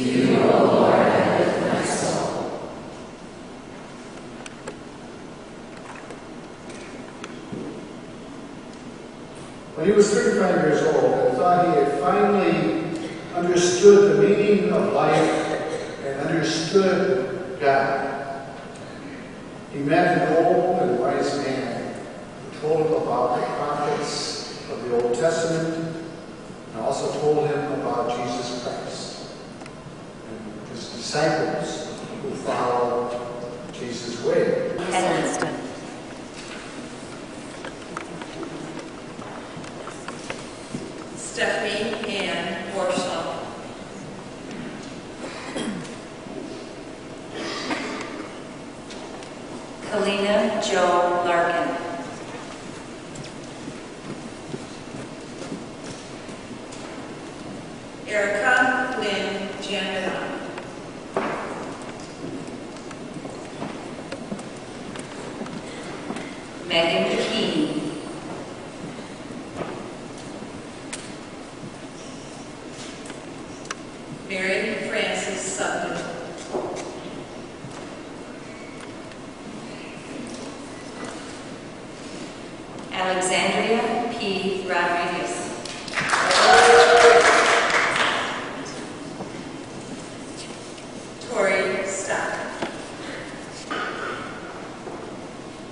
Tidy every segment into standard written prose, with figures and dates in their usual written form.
you, O Lord, I lift my soul. When he was 35 years old, I thought he had finally understood the meaning of life and understood God. He met an old and wise man who told him about the prophets of the Old Testament and also told him about Jesus Christ and his disciples who followed Jesus' way. Edmonston. Stephanie Ann Warsaw. Kalina Jo Larkin. Erica Lynn Janela. Megan Key. Mary Frances Sutton. Alexandria P. Rodriguez. Tori Stock.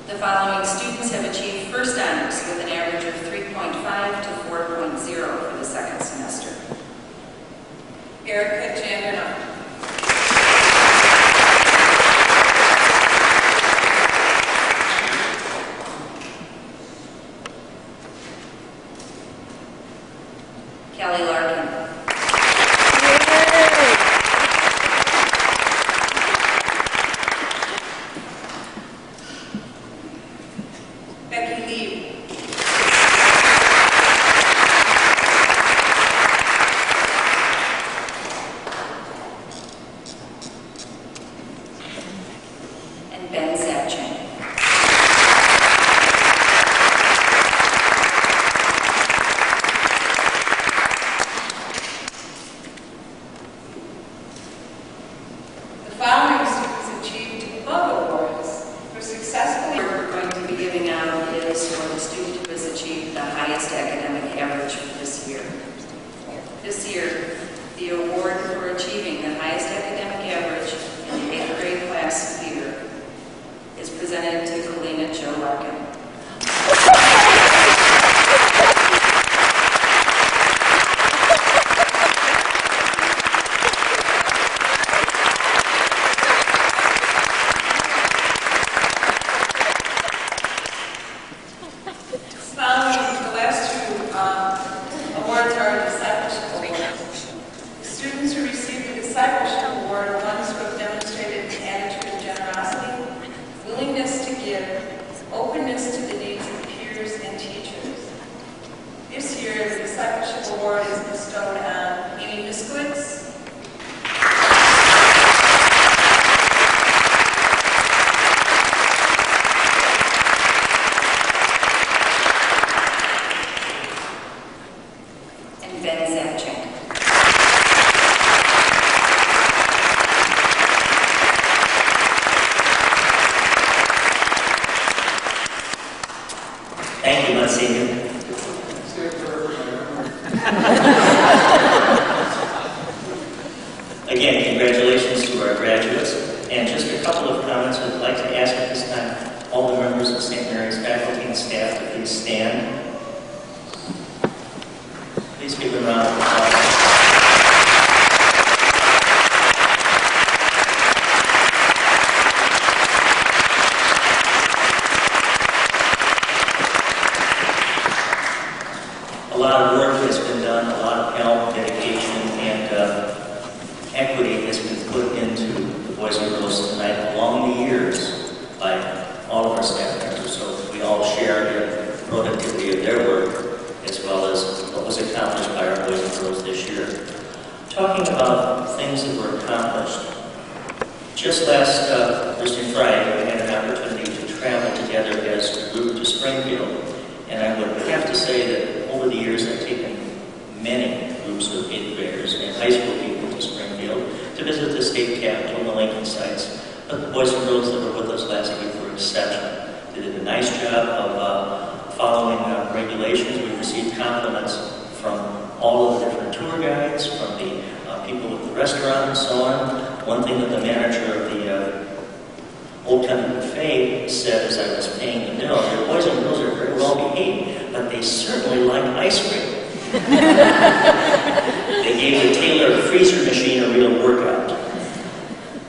The following students have achieved first honors with an average of 3.5 to 4.0 for the second semester. Erica Janela. Kelly Larkin. Becky Lee. And Ben Zapchin. The following students achieved above awards for successfully. We're going to be giving out is for the student who has achieved the highest academic average for this year. This year, the award for achieving the highest academic average in the 8th grade class of the year is presented to Kalina Jo Larkin. Following the last two awards are discipleship awards. The students who received the discipleship award are ones who have demonstrated an attitude of generosity, willingness to give, openness to the needs of peers and teachers. This year, the discipleship award is bestowed on Amy Biskowitz, and Ben Zapchin. Thank you, Monsignor. Again, congratulations to our graduates. And just a couple of comments I'd like to ask at this time all the members of St. Mary's faculty and staff to please stand. Please give them a round of applause. A lot of work has been done, a lot of help, dedication, and equity has been put into the boys and girls tonight along the years by all of our staff members. So we all share the productivity of their work as well as what was accomplished by our boys and girls this year. Talking about things that were accomplished, just last Thursday, Friday, we had an opportunity to travel together as a group to Springfield. And I would have to say that over the years I've taken many groups of 8th graders and high school people to Springfield. Springfield to visit the state capitol and the Lincoln sites. But the boys and girls that were with us last week were exceptional. They did a nice job of following regulations. We received compliments from all of the different tour guides, from the people with the restaurant and so on. One thing that the manager of the Old Country Buffet said as I was paying the bill, the boys and girls are very well behaved, but they certainly like ice cream. They gave the Taylor freezer machine a real workout.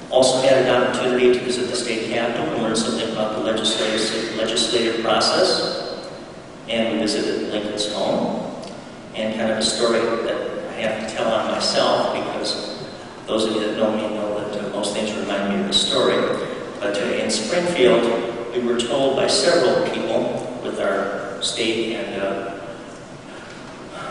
Also had an opportunity to visit the state capitol and learn something about the legislative process. And we visited Lincoln's home. And kind of a story that I have to tell on myself, because those of you that know me know that most things remind me of the story. But in Springfield, we were told by several people with our state and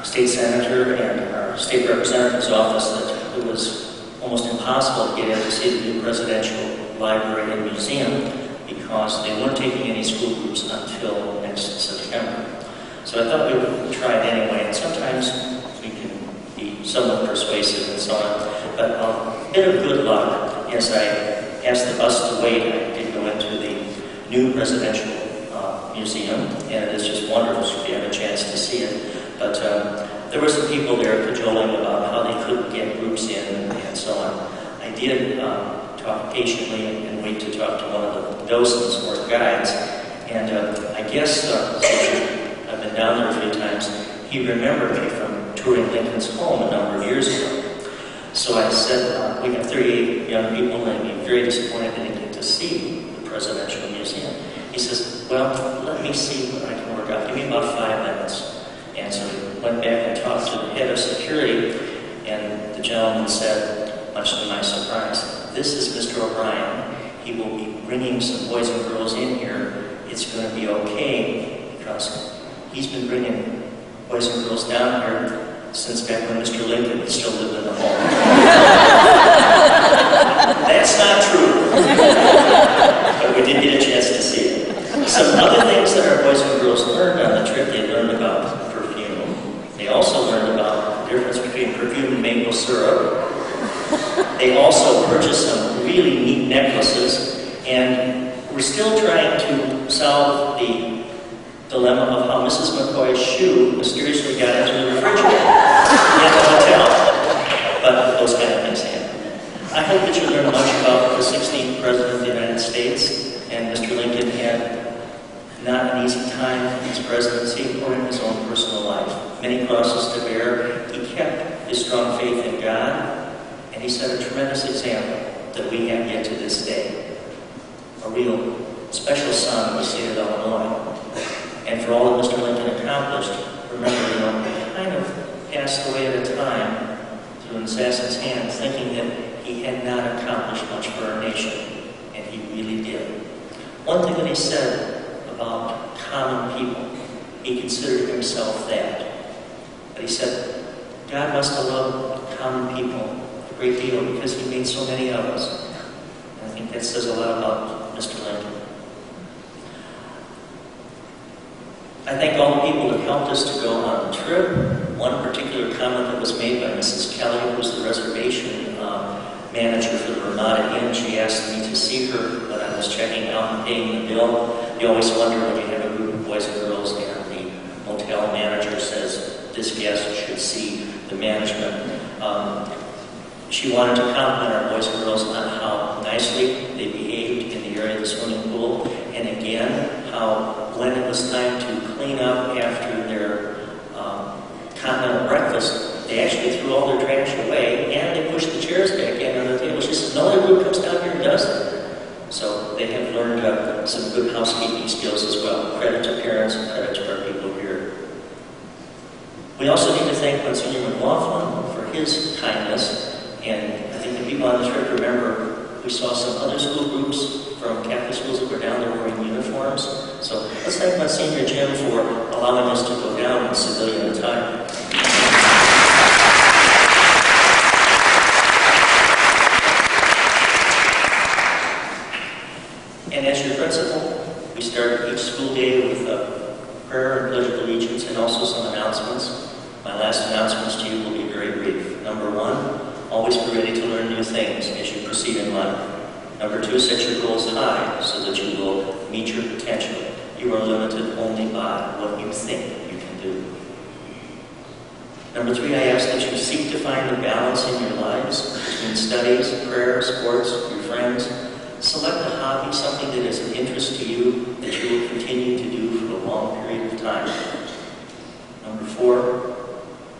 state senator and our state representative's office that it was almost impossible to get in to see the new presidential library and museum because they weren't taking any school groups until next September. So I thought we would try it anyway, and sometimes we can be somewhat persuasive and so on. But a bit of good luck, as I asked the bus to wait, I did go into the new presidential museum, and it is just wonderful if you have a chance to see it. But there were some people there cajoling about how they couldn't get groups in and so on. I did talk patiently and wait to talk to one of the docents or guides, and I guess I've been down there a few times. He remembered me from touring Lincoln's home a number of years ago. So I said, we have 38 young people, and I'd be very disappointed they didn't get to see the Presidential Museum. He says, well, let me see what I can work out. Give me about 5 minutes. And so we went back and talked to the head of security, and the gentleman said, much to my surprise, this is Mr. O'Brien. He will be bringing some boys and girls in here. It's going to be okay, because he's been bringing boys and girls down here since back when Mr. Lincoln still lived in the home. That's not true. But we did get a chance to see it. Some other things that our boys and girls learned on the trip, they learned about perfume. They also learned about the difference between perfume and maple syrup. They also purchased some really neat necklaces, and we're still trying to solve the dilemma of how Mrs. McCoy's shoe mysteriously got into the refrigerator in the hotel. But those kind of things happen. I hope that you learn much about the 16th President of the United States, and Mr. Lincoln had not an easy time in his presidency or in his own personal life. Many crosses to bear. He kept his strong faith in God, and he set a tremendous example that we have yet to this day. A real special son in the state of Illinois. And for all that Mr. Lincoln accomplished, remember, he kind of passed away at a time through an assassin's hand, thinking that he had not accomplished much for our nation, and he really did. One thing that he said about common people, he considered himself that. But he said, God must have loved common people a great deal because he made so many of us. And I think that says a lot about Mr. Lincoln. I thank all the people that helped us to go on the trip. One particular comment that was made by Mrs. Kelly, who was the reservation manager for the Ramada Inn. She asked me to see her when I was checking out and paying the bill. You always wonder when you have a group of boys and girls and the motel manager says, this guest should see the management. She wanted to compliment our boys and girls on how nicely they behaved in the area of the swimming pool, and again, how when it was time to clean up after their continental breakfast, they actually threw all their trash away, and they pushed the chairs back in on the table. She said, no other group comes down here and does it. So they have learned some good housekeeping skills as well. Credit to parents and credit to our people here. We also need to thank Monsignor McLaughlin for his kindness. And I think the people on the trip remember we saw some other school groups from Catholic schools that were down there wearing uniforms. So let's thank Monsignor Jim for allowing us to go down in civilian attire. And as your principal, we start each school day with a prayer and pledge of allegiance and also some announcements. My last announcements to you will be very brief. Number one, always be ready to learn new things as you proceed in life. Number 2, set your goals high so that you will meet your potential. You are limited only by what you think you can do. Number 3, I ask that you seek to find the balance in your lives between studies, prayer, sports, your friends. Select a hobby, something that is of interest to you that you will continue to do for a long period of time. Number 4,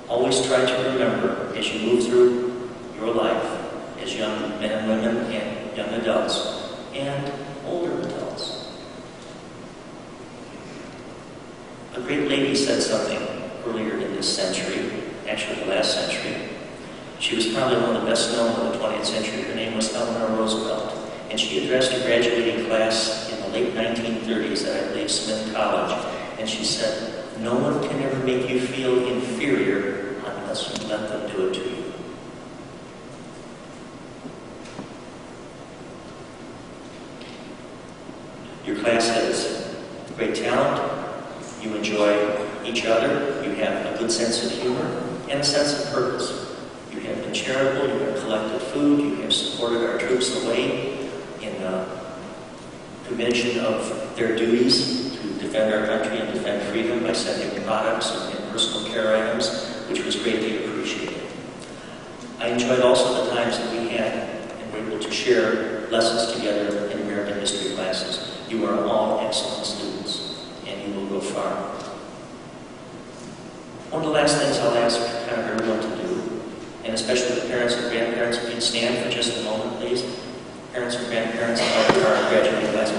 always try to remember as you move through your life as young men and women and young adults and older adults. A great lady said something earlier in this century, actually the last century. She was probably one of the best known of the 20th century. Her name was Eleanor Roosevelt. And she addressed a graduating class in the late 1930s at, I believe, Smith College. And she said, "No one can ever make you feel inferior unless you let them do it to you." Your class has great talent. You enjoy each other. You have a good sense of humor and a sense of purpose. You have been charitable. You have collected food. You have supported our troops away in commission of their duties to defend our country and defend freedom by sending products and personal care items, which was greatly appreciated. I enjoyed also the times that we had and were able to share lessons together in American history classes. You are all excellent students, and you will go far. One of the last things I'll ask kind of everyone to do, and especially the parents and grandparents, if you'd stand for just a moment, please. Parents and grandparents of our graduating class.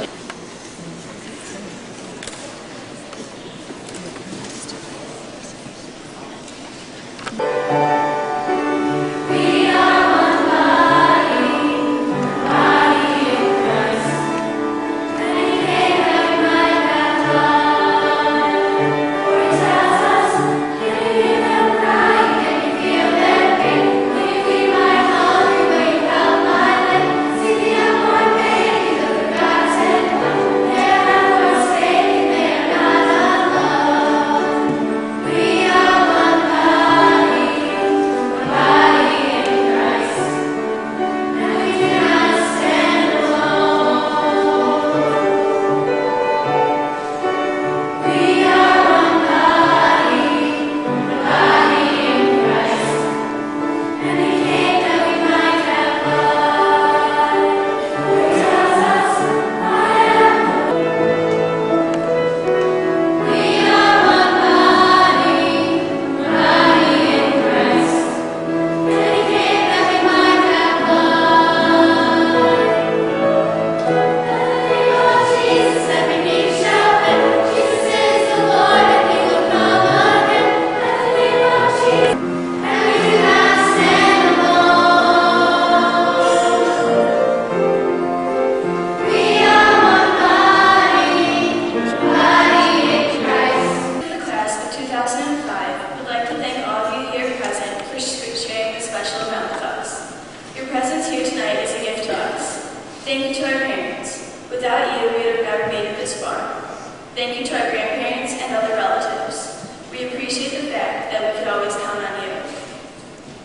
Thank you to our parents. Without you, we would have never made it this far. Thank you to our grandparents and other relatives. We appreciate the fact that we could always count on you.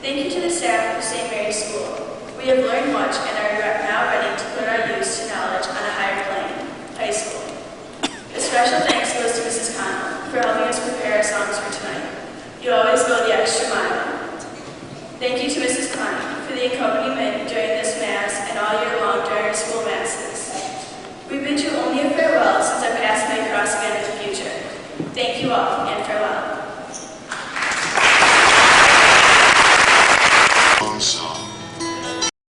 Thank you to the staff of St. Mary's School. We have learned much and are now ready to put our youth to knowledge on a higher plane, high school. A special thanks goes to Mrs. Connell for helping us prepare our songs for tonight. You always go the extra mile. Thank you to Mrs. Connell for the accompaniment during this Mass and all year long